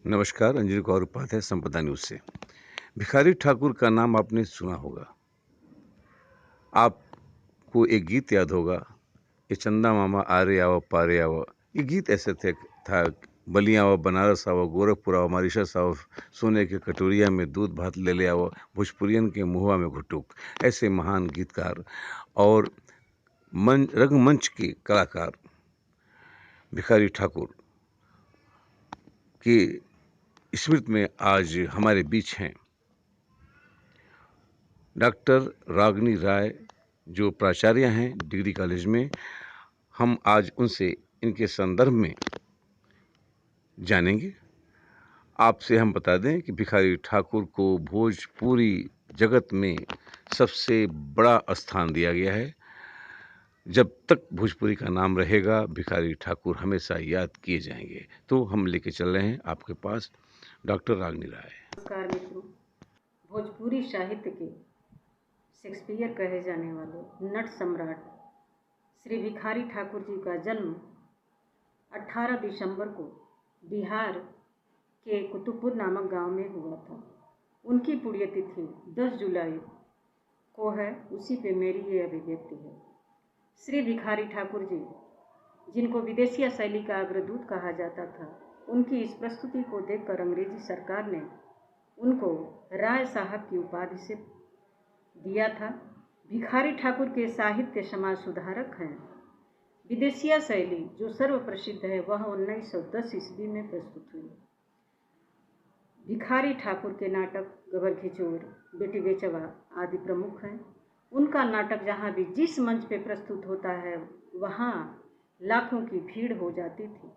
नमस्कार, अंजलि कौर उपाध्याय संपदा न्यूज़ से। भिखारी ठाकुर का नाम आपने सुना होगा। आपको एक गीत याद होगा, ये चंदा मामा आरे आओ पारे आओ। ये गीत ऐसे था, बलिया आओ, बनारस आओ, गोरखपुर आओ, मॉरिशस आओ, सोने के कटोरिया में दूध भात ले आओ, भोजपुरियन के मुहवा में घुटुक। ऐसे महान गीतकार और रंगमंच के कलाकार भिखारी ठाकुर की स्मृति में आज हमारे बीच हैं डॉक्टर रागिनी राय, जो प्राचार्य हैं डिग्री कॉलेज में। हम आज उनसे इनके संदर्भ में जानेंगे। आपसे हम बता दें कि भिखारी ठाकुर को भोजपुरी जगत में सबसे बड़ा स्थान दिया गया है। जब तक भोजपुरी का नाम रहेगा, भिखारी ठाकुर हमेशा याद किए जाएंगे। तो हम लेके चल रहे हैं आपके पास डॉक्टर रागिनी राय। नमस्कार मित्रों। भोजपुरी साहित्य के शेक्सपियर कहे जाने वाले नट सम्राट श्री भिखारी ठाकुर जी का जन्म 18 दिसंबर को बिहार के कुतुबपुर नामक गांव में हुआ था। उनकी पुण्यतिथि 10 जुलाई को है, उसी पे मेरी ये अभिव्यक्ति है। श्री भिखारी ठाकुर जी, जिनको विदेशिया शैली का अग्रदूत कहा जाता था, उनकी इस प्रस्तुति को देखकर अंग्रेजी सरकार ने उनको राय साहब की उपाधि से दिया था। भिखारी ठाकुर के साहित्य समाज सुधारक हैं। विदेशिया शैली जो सर्वप्रसिद्ध है, वह 1910 ईस्वी में प्रस्तुत हुई। भिखारी ठाकुर के नाटक गबर खिचोर, बेटी बेचवा आदि प्रमुख हैं। उनका नाटक जहाँ भी जिस मंच पे प्रस्तुत होता है, वहाँ लाखों की भीड़ हो जाती थी।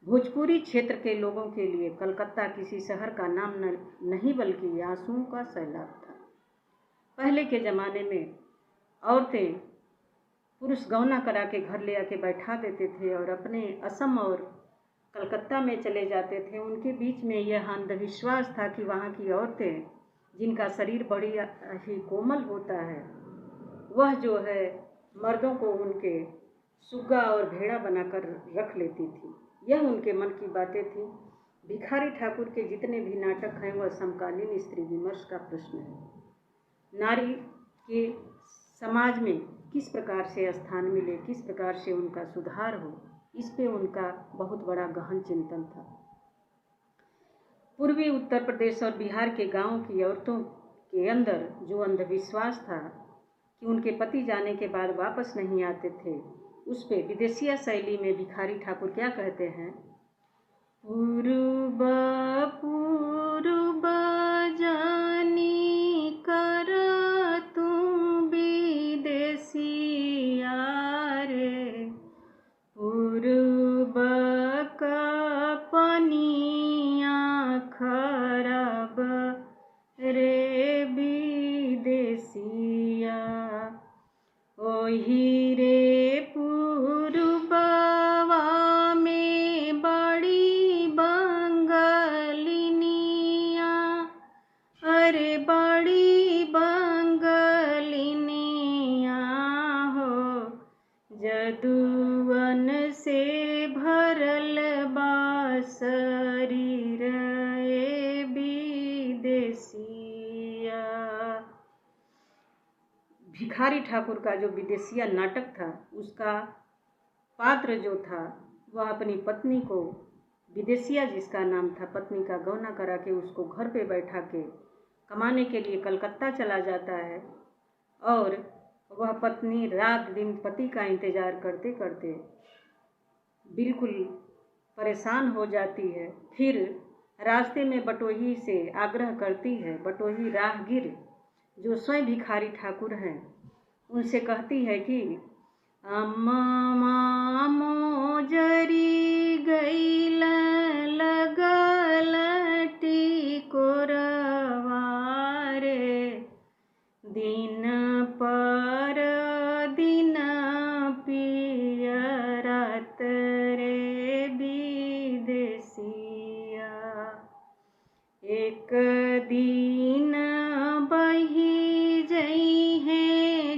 भोजपुरी क्षेत्र के लोगों के लिए कलकत्ता किसी शहर का नाम नहीं बल्कि आंसुओं का सैलाब था। पहले के ज़माने में औरतें पुरुष गौना करा के घर ले आके बैठा देते थे और अपने असम और कलकत्ता में चले जाते थे। उनके बीच में यह अंधविश्वास था कि वहाँ की औरतें, जिनका शरीर बड़ी ही कोमल होता है, वह जो है मर्दों को उनके सुग्गा और भेड़ा बनाकर रख लेती थी। यह उनके मन की बातें थी। भिखारी ठाकुर के जितने भी नाटक हैं, वह समकालीन स्त्री विमर्श का प्रश्न है। नारी के समाज में किस प्रकार से स्थान मिले, किस प्रकार से उनका सुधार हो, इस पे उनका बहुत बड़ा गहन चिंतन था। पूर्वी उत्तर प्रदेश और बिहार के गांवों की औरतों के अंदर जो अंधविश्वास था कि उनके पति जाने के बाद वापस नहीं आते थे, उस पे विदेशिया शैली में भिखारी ठाकुर क्या कहते हैं? पूर्व पूर्व जानी कर तू विदेशिया रे, पूर्व का पनिया खराब रे विदेशिया, ओही रे पूर्ववा में बड़ी बंगलिनिया, अरे बड़ी बंगलिनिया हो, जदुवन से भरल बा शरीर ए विदेशिया। भिखारी ठाकुर का जो विदेशिया नाटक था, उसका पात्र जो था, वह अपनी पत्नी को, विदेशिया जिसका नाम था, पत्नी का गौना करा के उसको घर पे बैठा के कमाने के लिए कलकत्ता चला जाता है और वह पत्नी रात दिन पति का इंतज़ार करते करते बिल्कुल परेशान हो जाती है। फिर रास्ते में बटोही से आग्रह करती है। बटोही राहगीर जो स्वयं भिखारी ठाकुर हैं, उनसे कहती है कि अम्मा मोजरी गईल लगल टिकोरवा रे, दिन पर दिन पियरत रे विदेशिया, एक दिन बही जई है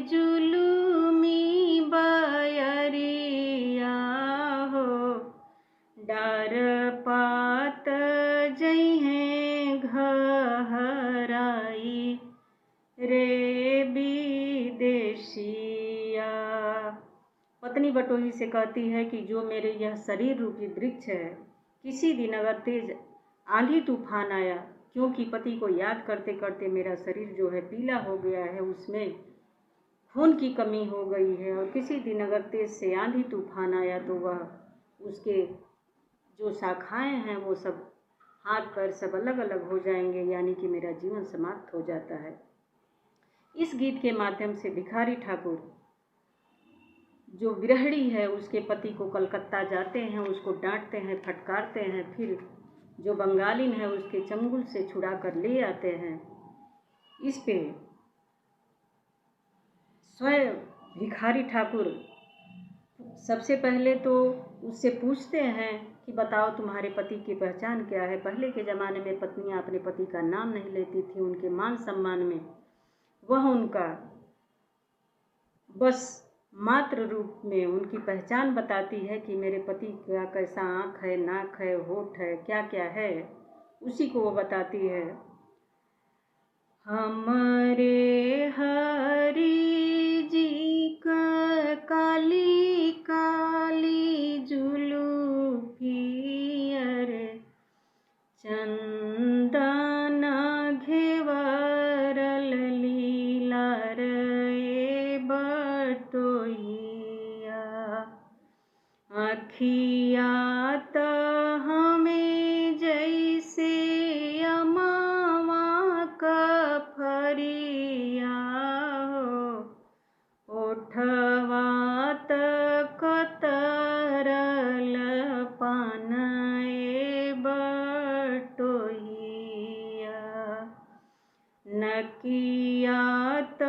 जुलुमी बयरिया हो, पत्नी बटोही से कहती है कि जो मेरे यह शरीर रूपी वृक्ष है, किसी दिन अगर तेज आंधी तूफान आया, क्योंकि पति को याद करते करते मेरा शरीर जो है पीला हो गया है, उसमें खून की कमी हो गई है, और किसी दिन अगर तेज से आंधी तूफान आया तो वह उसके जो शाखाएं हैं वो सब हाथ पैर सब अलग अलग हो जाएंगे, यानी कि मेरा जीवन समाप्त हो जाता है। इस गीत के माध्यम से भिखारी ठाकुर जो विरहड़ी है उसके पति को कलकत्ता जाते हैं, उसको डांटते हैं, फटकारते हैं, फिर जो बंगालिन है उसके चंगुल से छुड़ा कर ले आते हैं। इस पे स्वयं भिखारी ठाकुर सबसे पहले तो उससे पूछते हैं कि बताओ तुम्हारे पति की पहचान क्या है। पहले के ज़माने में पत्नियां अपने पति का नाम नहीं लेती थी, उनके मान सम्मान में वह उनका बस मात्र रूप में उनकी पहचान बताती है कि मेरे पति का कैसा आँख है, नाक है, होठ है, क्या क्या है, उसी को वो बताती है। हमारे हरि जी का काली काली जुलूफियर चंदन घेवरल लीला रे बटोहिया अखिया त हमें जैसे अमावा का फरिया हो, ओठवा त कतरल पानए बटोहिया नकिया त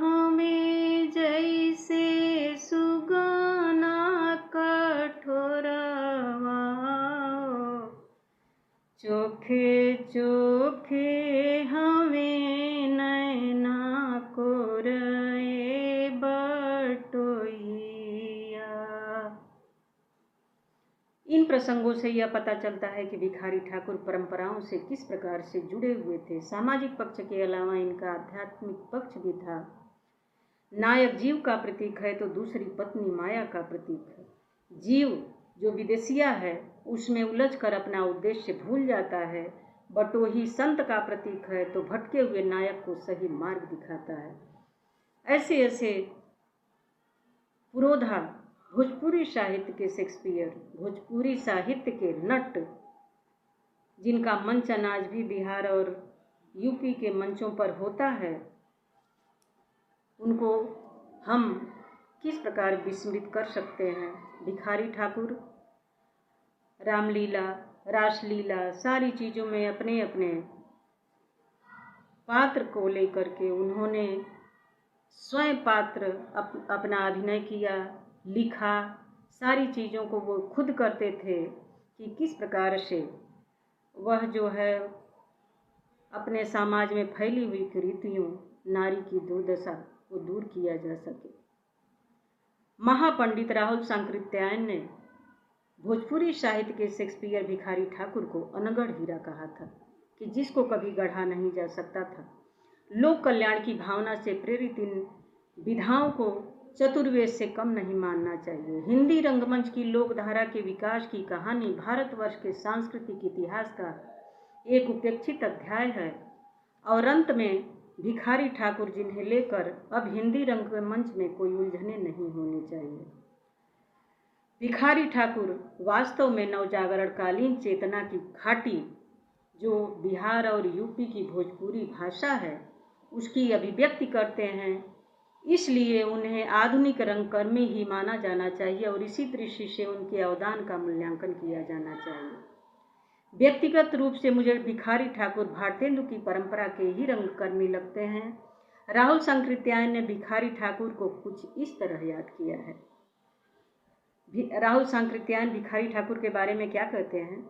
हमें जैसे सुगाना कठोरवा हो, चोखे चोखे हमें नैना कोरए बटोहिया। इन प्रसंगों से यह पता चलता है कि भिखारी ठाकुर परंपराओं से किस प्रकार से जुड़े हुए थे। सामाजिक पक्ष के अलावा इनका आध्यात्मिक पक्ष भी था। नायक जीव का प्रतीक है तो दूसरी पत्नी माया का प्रतीक है। जीव जो विदेशिया है उसमें उलझकर अपना उद्देश्य भूल जाता है। बटोही संत का प्रतीक है तो भटके हुए नायक को सही मार्ग दिखाता है। ऐसे ऐसे पुरोधा भोजपुरी साहित्य के शेक्सपियर, भोजपुरी साहित्य के नट, जिनका मंचन आज भी बिहार और यूपी के मंचों पर होता है, उनको हम किस प्रकार विस्मृत कर सकते हैं। भिखारी ठाकुर रामलीला, रासलीला, सारी चीज़ों में अपने अपने पात्र को लेकर के उन्होंने स्वयं पात्र अपना अभिनय किया, लिखा, सारी चीज़ों को वो खुद करते थे कि किस प्रकार से वह जो है अपने समाज में फैली हुई कुरीतियों, नारी की दुर्दशा को दूर किया जा सके। महापंडित राहुल सांकृत्यायन ने भोजपुरी साहित्य के शेक्सपियर भिखारी ठाकुर को अनगढ़ हीरा कहा था कि जिसको कभी गढ़ा नहीं जा सकता था। लोक कल्याण की भावना से प्रेरित इन विधाओं को चतुर्वेद से कम नहीं मानना चाहिए। हिंदी रंगमंच की लोकधारा के विकास की कहानी भारतवर्ष के सांस्कृतिक इतिहास का एक उपेक्षित अध्याय है और अंत में भिखारी ठाकुर, जिन्हें लेकर अब हिंदी रंगमंच में कोई उलझने नहीं होनी चाहिए। भिखारी ठाकुर वास्तव में नवजागरणकालीन चेतना की खाटी जो बिहार और यूपी की भोजपुरी भाषा है उसकी अभिव्यक्ति करते हैं, इसलिए उन्हें आधुनिक रंगकर्मी ही माना जाना चाहिए और इसी दृष्टि से उनके अवदान का मूल्यांकन किया जाना चाहिए। व्यक्तिगत रूप से मुझे भिखारी ठाकुर भारतेंदु की परंपरा के ही रंगकर्मी लगते हैं। राहुल सांकृत्यायन ने भिखारी ठाकुर को कुछ इस तरह याद किया है। राहुल सांकृत्यायन भिखारी ठाकुर के बारे में क्या कहते हैं?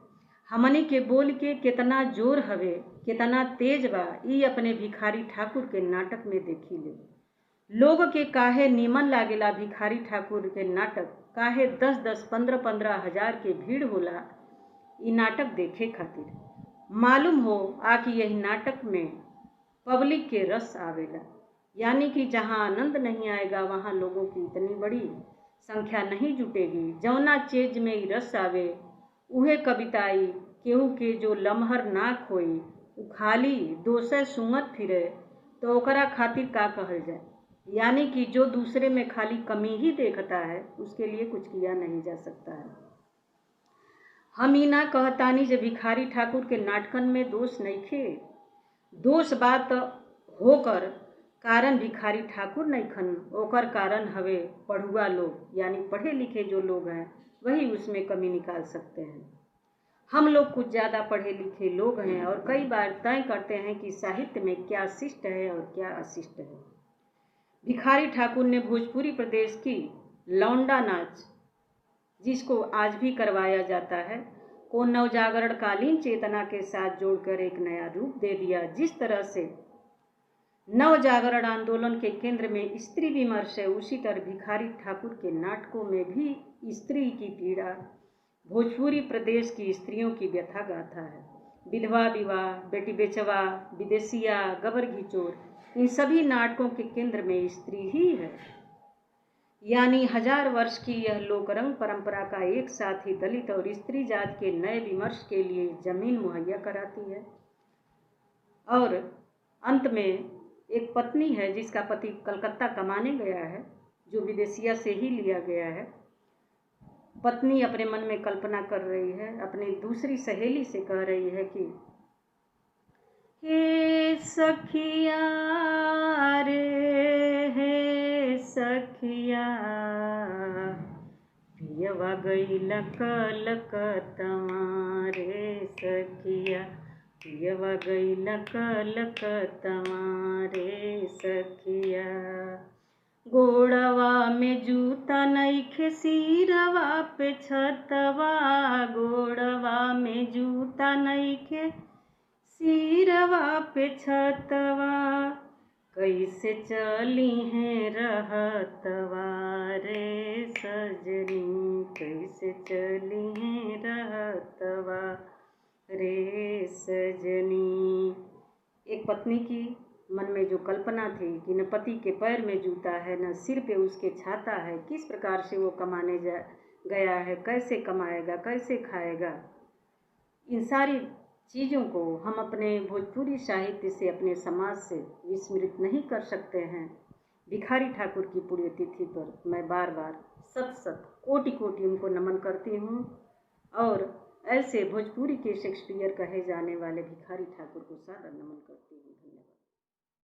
हमनी के बोल के कितना जोर हवे, कितना तेज बा, ई अपने भिखारी ठाकुर के नाटक में देखी ले। लोग के काहे नीमन लागेला भिखारी ठाकुर के नाटक, काहे 10-10, 15-15 हजार के भीड़ होला ई नाटक देखे खातिर। मालूम हो आकि यही नाटक में पब्लिक के रस आवेला, यानी कि जहाँ आनंद नहीं आएगा वहाँ लोगों की इतनी बड़ी संख्या नहीं जुटेगी। जौना चेज में ही रस आवे उहे कविताई, केहू के जो लम्हर ना खोई, उ खाली दोसर सुंगत फिरे तो ओकरा खातिर का कहल जाए। यानी कि जो दूसरे में खाली कमी ही देखता है उसके लिए कुछ किया नहीं जा सकता है। हम ही ना कहतानी जे भिखारी ठाकुर के नाटकन में दोष नहीं खे। दोष बात होकर कारण भिखारी ठाकुर नहीं खन, ओकर कारण हवे पढ़ुआ लोग, यानी पढ़े लिखे जो लोग हैं वही उसमें कमी निकाल सकते हैं। हम लोग कुछ ज़्यादा पढ़े लिखे लोग हैं और कई बार तय करते हैं कि साहित्य में क्या शिष्ट है और क्या अशिष्ट है। भिखारी ठाकुर ने भोजपुरी प्रदेश की लौंडा नाच, जिसको आज भी करवाया जाता है, को नवजागरण कालीन चेतना के साथ जोड़कर एक नया रूप दे दिया। जिस तरह से नवजागरण आंदोलन के केंद्र में स्त्री विमर्श है, उसी तरह भिखारी ठाकुर के नाटकों में भी स्त्री की पीड़ा, भोजपुरी प्रदेश की स्त्रियों की व्यथा गाथा है। विधवा विवाह, बेटी बेचवा, विदेशिया, गबर घिचोर, इन सभी नाटकों के केंद्र में स्त्री ही है। यानी 1000 वर्ष की यह लोकरंग परंपरा का एक साथ ही दलित और स्त्री जात के नए विमर्श के लिए जमीन मुहैया कराती है। और अंत में एक पत्नी है जिसका पति कलकत्ता कमाने गया है, जो विदेशिया से ही लिया गया है। पत्नी अपने मन में कल्पना कर रही है, अपनी दूसरी सहेली से कह रही है कि हे सखिया रे, हे सखिया, पियवा गइल कलकत्तवा रे सखिया, पियवा गइल कलकत्तवा रे सखिया। गोड़वा में जूता नइखे, सिरवा पे छतवा, गोड़वा में जूता नइखे, सिरवा पे छतवा, कैसे चली हैं रहतवा रे सजनी, कैसे चली हैं रहतवा रे सजनी। एक पत्नी की मन में जो कल्पना थी कि न पति के पैर में जूता है, न सिर पे उसके छाता है, किस प्रकार से वो कमाने गया है, कैसे कमाएगा, कैसे खाएगा, इन सारी चीज़ों को हम अपने भोजपुरी साहित्य से, अपने समाज से विस्मृत नहीं कर सकते हैं। भिखारी ठाकुर की पुण्यतिथि पर मैं बार बार सत कोटि कोटि उनको नमन करती हूँ और ऐसे भोजपुरी के शेक्सपियर कहे जाने वाले भिखारी ठाकुर को सादर नमन करती हूँ। धन्यवाद।